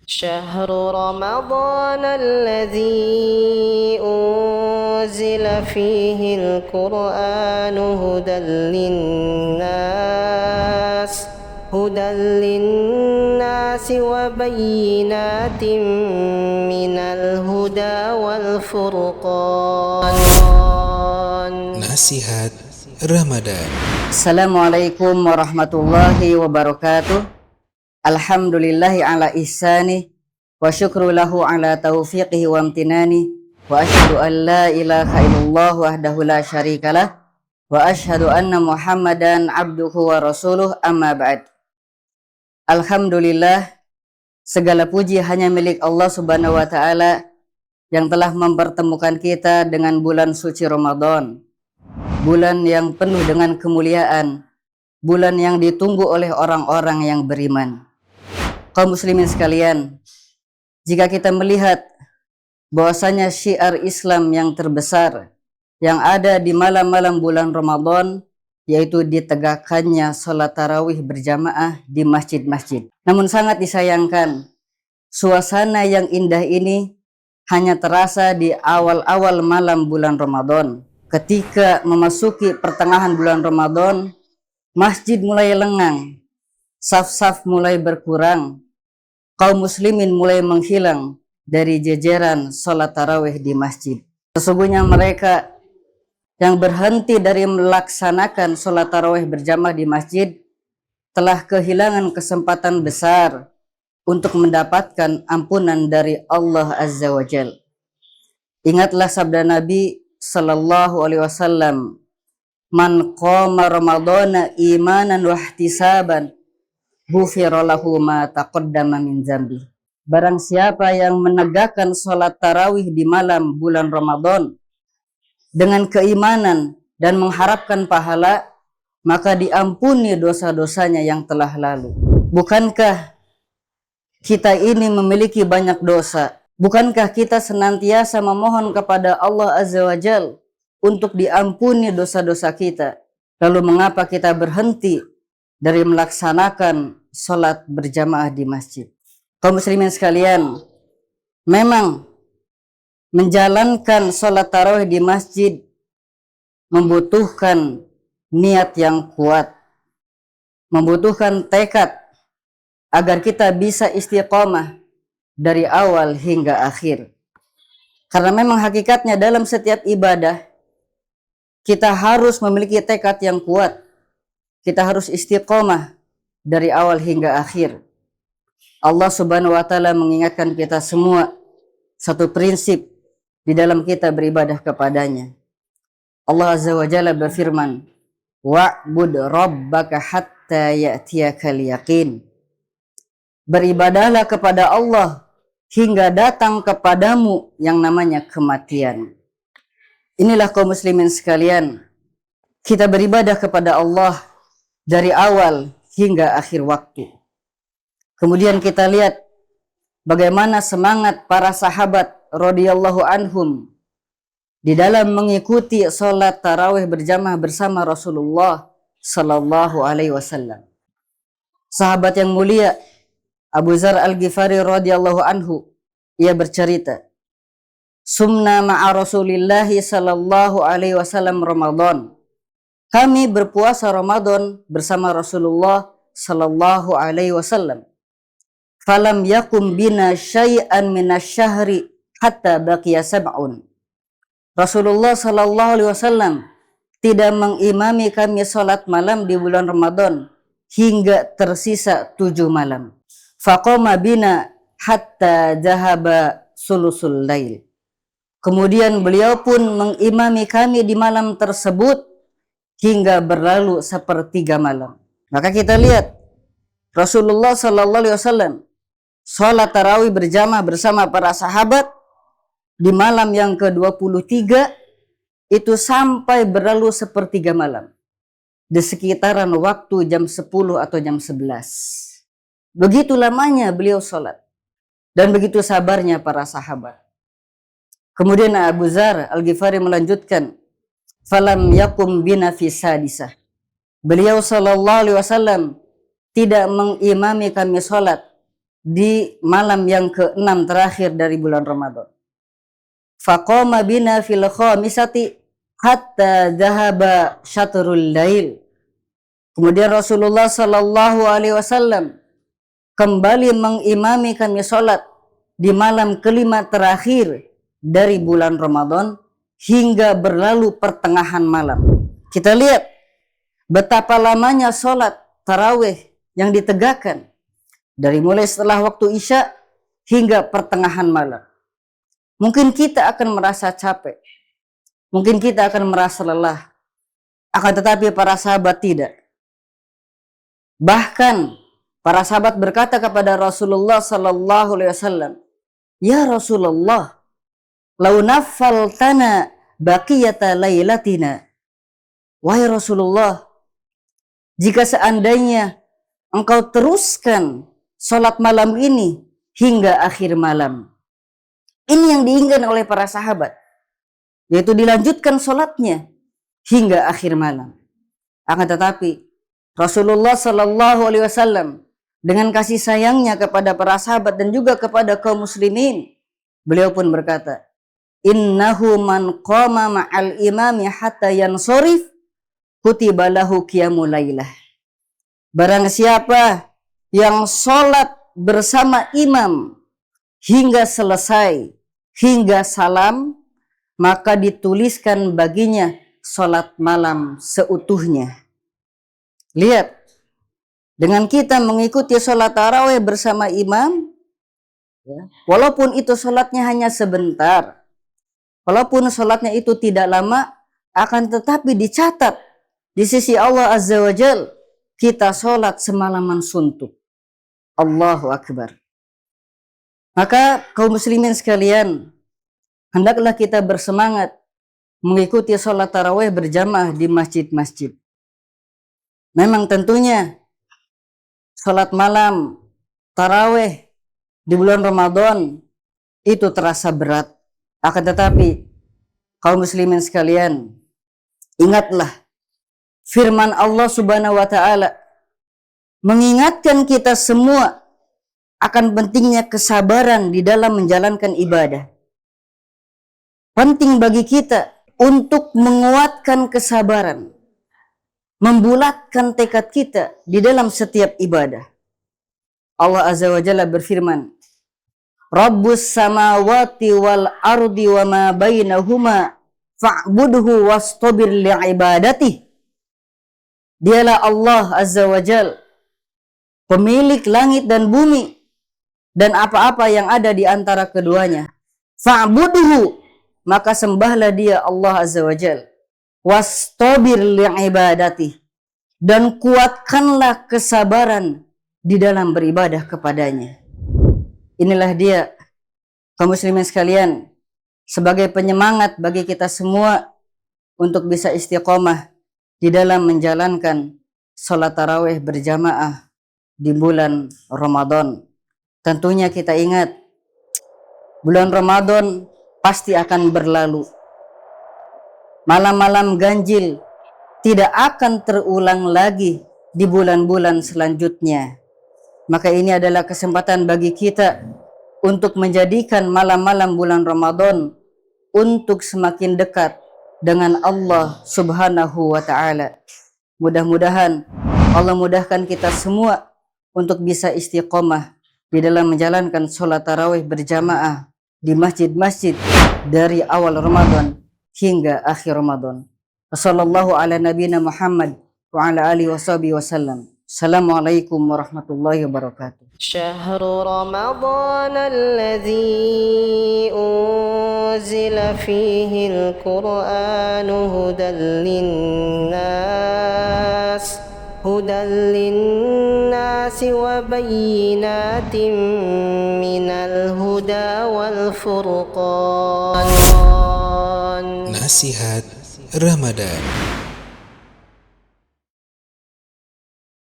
شهر رمضان الذي أنزل فيه القرآن هدى للناس وبينات من الهدى والفرقان. Nasihat Ramadan. Assalamualaikum warahmatullahi wabarakatuh. Alhamdulillahi ala ihsani wa syukru lahu ala taufiqihi wa amtinani wa asyhadu an la ilaha illallah wahdahu la syarikalah wa asyhadu anna Muhammadan abduhu wa rasuluh, amma ba'd. Alhamdulillah, segala puji hanya milik Allah Subhanahu wa taala yang telah mempertemukan kita dengan bulan suci Ramadan. Bulan yang penuh dengan kemuliaan, bulan yang ditunggu oleh orang-orang yang beriman. Kaum muslimin sekalian, jika kita melihat bahwasanya syiar Islam yang terbesar yang ada di malam-malam bulan Ramadan, yaitu ditegakkannya sholat tarawih berjamaah di masjid-masjid. Namun sangat disayangkan, suasana yang indah ini hanya terasa di awal-awal malam bulan Ramadan. Ketika memasuki pertengahan bulan Ramadan, masjid mulai lengang, saf-saf mulai berkurang, kaum muslimin mulai menghilang dari jajaran sholat tarawih di masjid. Sesungguhnya mereka yang berhenti dari melaksanakan sholat tarawih berjamaah di masjid telah kehilangan kesempatan besar untuk mendapatkan ampunan dari Allah Azza wa Jalla. Ingatlah sabda Nabi sallallahu alaihi wasallam, "Man qama ramadhana imanan wa ihtisaban, ghufira lahu ma taqaddama min dzambi." Barang siapa yang menegakkan sholat tarawih di malam bulan Ramadan dengan keimanan dan mengharapkan pahala, maka diampuni dosa-dosanya yang telah lalu. Bukankah kita ini memiliki banyak dosa? Bukankah kita senantiasa memohon kepada Allah Azza wa Jalla untuk diampuni dosa-dosa kita? Lalu mengapa kita berhenti dari melaksanakan sholat berjamaah di masjid? Kaum muslimin sekalian, memang menjalankan sholat tarawih di masjid membutuhkan niat yang kuat, membutuhkan tekad agar kita bisa istiqomah dari awal hingga akhir. Karena memang hakikatnya dalam setiap ibadah kita harus memiliki tekad yang kuat. Kita harus istiqomah dari awal hingga akhir. Allah Subhanahu wa taala mengingatkan kita semua satu prinsip di dalam kita beribadah kepadanya. Allah Azza wa Jalla berfirman, "Wa'bud rabbaka hatta ya'tiyakal yaqin." Beribadahlah kepada Allah hingga datang kepadamu yang namanya kematian. Inilah kaum muslimin sekalian, kita beribadah kepada Allah dari awal hingga akhir waktu. Kemudian kita lihat bagaimana semangat para sahabat radhiyallahu anhum di dalam mengikuti sholat tarawih berjamaah bersama Rasulullah sallallahu alaihi wasallam. Sahabat yang mulia Abu Dzar Al-Ghifari radhiyallahu anhu, ia bercerita, "Sumna ma'a Rasulillahi sallallahu alaihi wasallam Ramadan." Kami berpuasa Ramadan bersama Rasulullah sallallahu alaihi wasallam. Falam yakum bina syai'an minasyahri hatta baqiya sab'un. Rasulullah sallallahu alaihi wasallam tidak mengimami kami salat malam di bulan Ramadan hingga tersisa 7 malam. Faqama bina hatta dhahaba sulusul lail. Kemudian beliau pun mengimami kami di malam tersebut hingga berlalu sepertiga malam. Maka kita lihat Rasulullah sallallahu alaihi wasallam salat tarawih berjamaah bersama para sahabat di malam yang ke-23 itu sampai berlalu sepertiga malam. Di sekitaran waktu jam 10 atau jam 11. Begitu lamanya beliau sholat. Dan begitu sabarnya para sahabat. Kemudian Abu Dzar Al-Ghifari melanjutkan, "Falam yakum bina fi sadisah." Beliau sallallahu alaihi wasallam tidak mengimami kami sholat di malam yang ke-6 terakhir dari bulan Ramadan. Faqama bina fil khamisati hatta dhahaba syatrul lail. Kemudian Rasulullah sallallahu alaihi wasallam kembali mengimami kami salat di malam kelima terakhir dari bulan Ramadan hingga berlalu pertengahan malam. Kita lihat betapa lamanya salat tarawih yang ditegakkan dari mulai setelah waktu Isya hingga pertengahan malam. Mungkin kita akan merasa capek, mungkin kita akan merasa lelah, akan tetapi para sahabat tidak. Bahkan para sahabat berkata kepada Rasulullah sallallahu alaihi wasallam, "Ya Rasulullah, lau naffaltana baqiyata lailatina." Wahai Rasulullah, jika seandainya engkau teruskan salat malam ini hingga akhir malam. Ini yang diinginkan oleh para sahabat, yaitu dilanjutkan salatnya hingga akhir malam. Akan tetapi Rasulullah sallallahu alaihi wasallam dengan kasih sayangnya kepada para sahabat dan juga kepada kaum muslimin, beliau pun berkata, "Innahu man qama ma'al imami hatta yansharif kutiba lahu qiyamul lailah." Barang siapa yang salat bersama imam hingga selesai, hingga salam, maka dituliskan baginya salat malam seutuhnya. Lihat, dengan kita mengikuti salat tarawih bersama imam, walaupun itu salatnya hanya sebentar, walaupun salatnya itu tidak lama, akan tetapi dicatat di sisi Allah Azza wa Jalla, kita salat semalaman suntuk. Allahu Akbar. Maka kaum muslimin sekalian, hendaklah kita bersemangat mengikuti salat tarawih berjamaah di masjid-masjid. Memang tentunya salat malam tarawih di bulan Ramadan itu terasa berat. Akan tetapi kaum muslimin sekalian, ingatlah firman Allah Subhanahu wa taala mengingatkan kita semua akan pentingnya kesabaran di dalam menjalankan ibadah. Penting bagi kita untuk menguatkan kesabaran, membulatkan tekad kita di dalam setiap ibadah. Allah Azza wa Jalla berfirman, "Rabbus samawati wal ardi wa ma bainahuma fa'budhu wastabir li'ibadatihi." Dialah Allah Azza wa Jalla, pemilik langit dan bumi dan apa-apa yang ada di antara keduanya. Fa'budhu, maka sembahlah dia Allah Azza wa Jalla. Wastabir li'ibadati, dan kuatkanlah kesabaran di dalam beribadah kepadanya. Inilah dia kaum muslimin sekalian, sebagai penyemangat bagi kita semua untuk bisa istiqomah di dalam menjalankan salat tarawih berjamaah di bulan Ramadan. Tentunya kita ingat, bulan Ramadan pasti akan berlalu. Malam-malam ganjil tidak akan terulang lagi di bulan-bulan selanjutnya. Maka ini adalah kesempatan bagi kita untuk menjadikan malam-malam bulan Ramadan untuk semakin dekat dengan Allah Subhanahu wa ta'ala. Mudah-mudahan Allah mudahkan kita semua untuk bisa istiqomah di dalam menjalankan sholat tarawih berjamaah di masjid-masjid dari awal Ramadan hingga akhir Ramadan. Wassallallahu ala nabiyina Muhammad wa ala alihi washabihi wasallam. Assalamualaikum warahmatullahi wabarakatuh. شهر رمضان الذي أنزل فيه القرآن هدى للناس وبينات من الهدى والفرقان. Nasihat Ramadan.